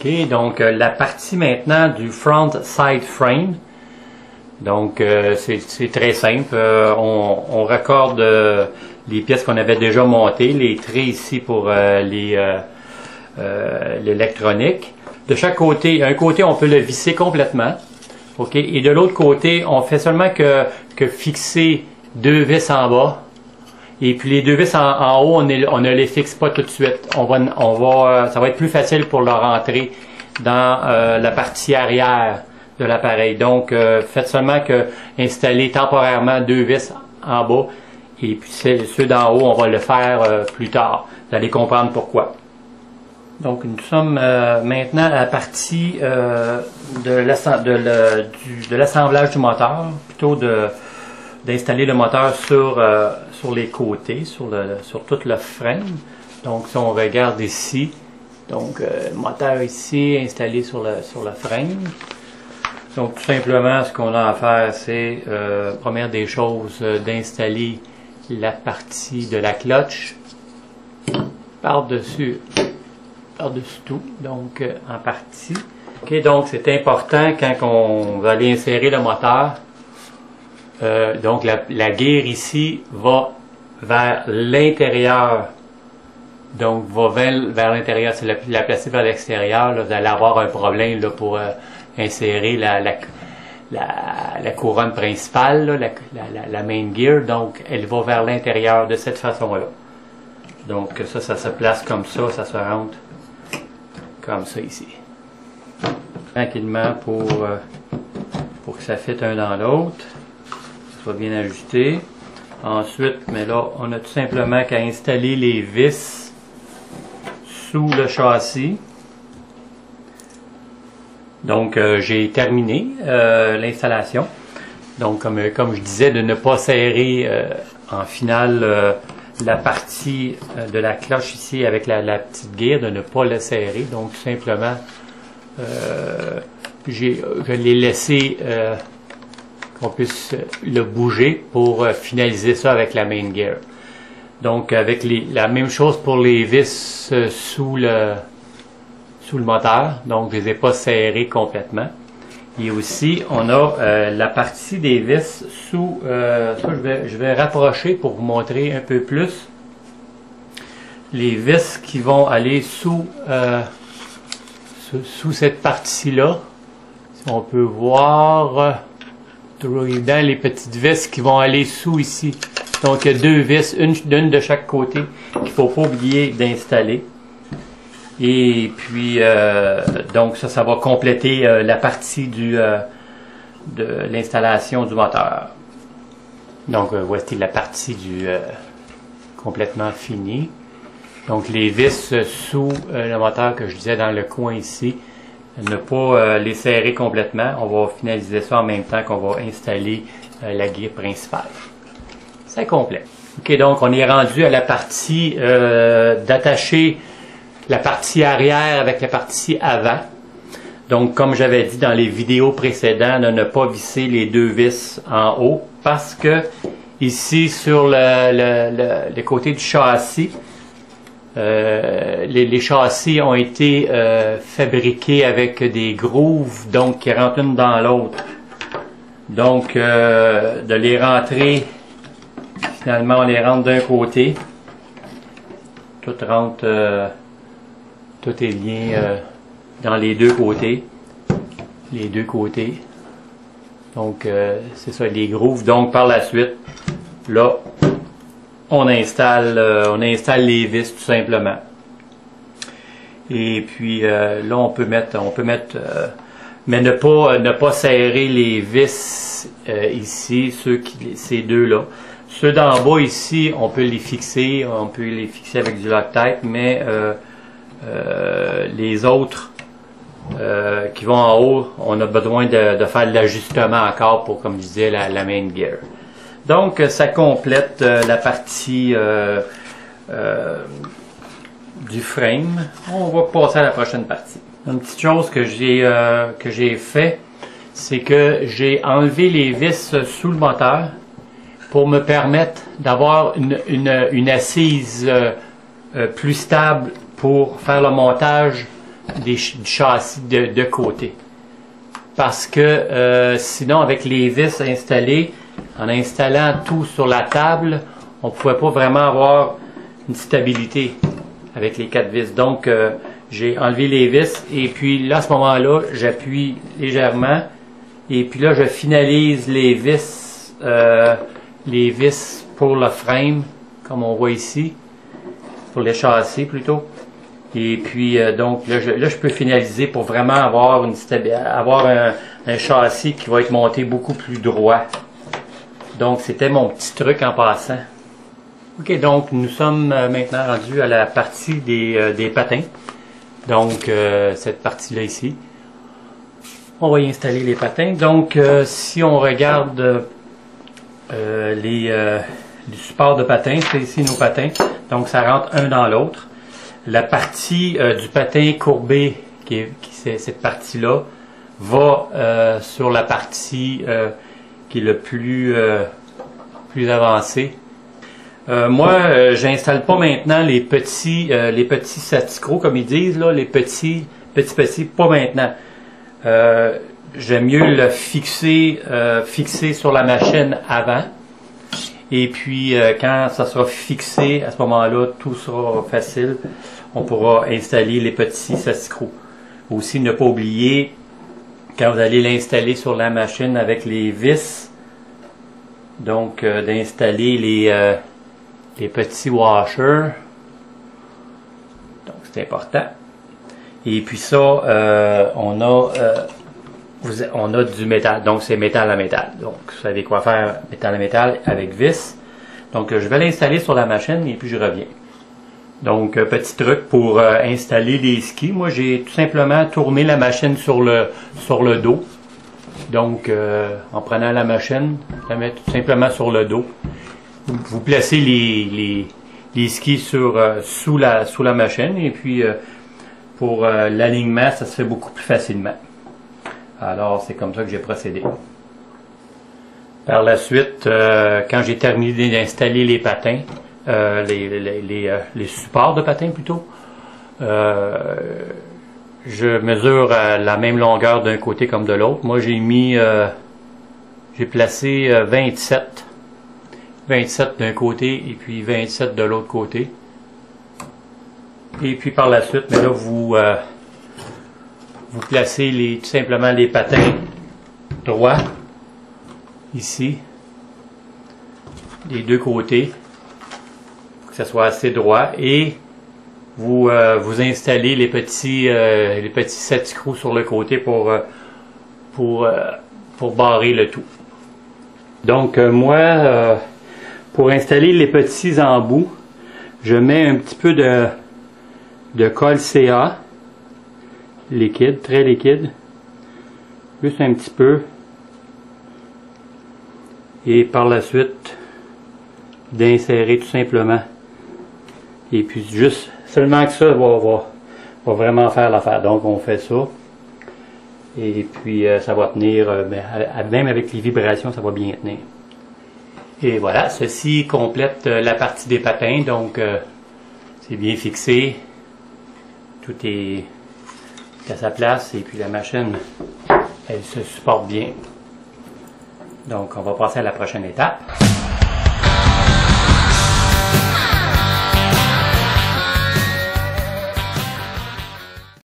OK, donc la partie maintenant du front side frame. Donc c'est très simple. On raccorde les pièces qu'on avait déjà montées, les traits ici pour l'électronique. De chaque côté, un côté on peut le visser complètement. OK, et de l'autre côté, on fait seulement que fixer deux vis en bas. Et puis les deux vis en haut, on ne les fixe pas tout de suite. Ça va être plus facile pour leur rentrer dans la partie arrière de l'appareil. Donc, faites seulement que installer temporairement deux vis en bas. Et puis ceux d'en haut, on va le faire plus tard. Vous allez comprendre pourquoi. Donc, nous sommes maintenant à la partie de l'assemblage du moteur, plutôt d'installer le moteur sur les côtés, sur tout le frame. Donc, si on regarde ici, donc le moteur ici installé sur le frame. Donc, tout simplement, ce qu'on a à faire, c'est, première des choses, d'installer la partie de la clutch par-dessus tout, donc en partie. OK, donc c'est important quand on va aller insérer le moteur. Donc la guère ici va vers l'intérieur. Donc va vers l'intérieur. Si la placer vers l'extérieur, vous allez avoir un problème là, pour insérer la couronne principale, là, la main gear. Donc elle va vers l'intérieur de cette façon-là. Donc ça se place comme ça se rentre comme ça ici. Tranquillement pour que ça fitte un dans l'autre. Ça soit bien ajusté. Ensuite, mais là, on a tout simplement qu'à installer les vis sous le châssis. Donc, j'ai terminé l'installation. Donc, comme je disais, de ne pas serrer en finale la partie de la cloche ici avec la petite guère, de ne pas le serrer. Donc, tout simplement, je l'ai laissé qu'on puisse le bouger pour finaliser ça avec la main gear. Donc, avec la même chose pour les vis sous le moteur. Donc, je ne les ai pas serrés complètement. Et aussi, on a la partie des vis sous... ça, je vais rapprocher pour vous montrer un peu plus. Les vis qui vont aller sous cette partie-là. Si on peut voir... dans les petites vis qui vont aller sous ici. Donc, il y a deux vis, une de chaque côté, qu'il ne faut pas oublier d'installer. Et puis, donc ça va compléter la partie de l'installation du moteur. Donc, voici la partie complètement finie. Donc, les vis sous le moteur que je disais dans le coin ici, ne pas les serrer complètement. On va finaliser ça en même temps qu'on va installer la guère principale. C'est complet. OK, donc on est rendu à la partie d'attacher la partie arrière avec la partie avant. Donc, comme j'avais dit dans les vidéos précédentes, de ne pas visser les deux vis en haut parce que ici sur le côté du châssis, les châssis ont été fabriqués avec des grooves, donc qui rentrent une dans l'autre. Donc, de les rentrer, finalement, on les rentre d'un côté. Tout rentre, tout est lié dans les deux côtés. Les deux côtés. Donc, c'est ça, les grooves. Donc, par la suite, là, on installe les vis tout simplement. Et puis là on peut mettre mais ne pas serrer les vis ici, ces deux-là. Ceux d'en bas ici, on peut les fixer avec du Loctite, mais les autres qui vont en haut, on a besoin de faire de l'ajustement encore pour, comme je disais, la main gear. Donc, ça complète la partie du frame. On va passer à la prochaine partie. Une petite chose que j'ai fait, c'est que j'ai enlevé les vis sous le moteur pour me permettre d'avoir une assise plus stable pour faire le montage du châssis de côté. Parce que sinon, avec les vis installées, en installant tout sur la table, on ne pouvait pas vraiment avoir une stabilité avec les 4 vis. Donc, j'ai enlevé les vis et puis là, à ce moment-là, j'appuie légèrement et puis là, je finalise les vis pour le frame, comme on voit ici, pour les châssis plutôt. Et puis, donc, là, je peux finaliser pour vraiment avoir un châssis qui va être monté beaucoup plus droit. Donc, c'était mon petit truc en passant. Ok, donc, nous sommes maintenant rendus à la partie des patins. Donc, cette partie-là ici. On va y installer les patins. Donc, si on regarde les supports de patins, c'est ici nos patins. Donc, ça rentre un dans l'autre. La partie du patin courbé, c'est cette partie-là, va sur la partie qui est le plus avancée. Moi, j'installe pas maintenant les petits saticros, comme ils disent, là, les petits, pas maintenant. J'aime mieux le fixer sur la machine avant. Et puis, quand ça sera fixé, à ce moment-là, tout sera facile. On pourra installer les petits saticros. Aussi, ne pas oublier, quand vous allez l'installer sur la machine avec les vis, donc d'installer les petits washers. Donc, c'est important. Et puis ça, on a du métal. Donc, c'est métal à métal. Donc, vous savez quoi faire métal à métal avec vis. Donc, je vais l'installer sur la machine et puis je reviens. Donc, petit truc pour installer les skis. Moi, j'ai tout simplement tourné la machine sur le dos. Donc, en prenant la machine, la mettre tout simplement sur le dos. Vous placez les skis sous la machine et puis pour l'alignement, ça se fait beaucoup plus facilement. Alors, c'est comme ça que j'ai procédé. Par la suite, quand j'ai terminé d'installer les patins, les supports de patins plutôt, je mesure la même longueur d'un côté comme de l'autre. Moi, j'ai placé 27 d'un côté et puis 27 de l'autre côté. Et puis par la suite, mais là, vous placez tout simplement les patins droits, ici, des deux côtés, pour que ça soit assez droit, et vous installez les petits saticros sur le côté pour barrer le tout. Donc moi, pour installer les petits embouts, je mets un petit peu de colle CA liquide, très liquide, juste un petit peu, et par la suite d'insérer tout simplement, et puis juste seulement que ça va vraiment faire l'affaire. Donc on fait ça et puis ça va tenir, même avec les vibrations, ça va bien tenir. Et voilà, ceci complète la partie des patins. Donc c'est bien fixé, tout est à sa place et puis la machine, elle se supporte bien. Donc on va passer à la prochaine étape.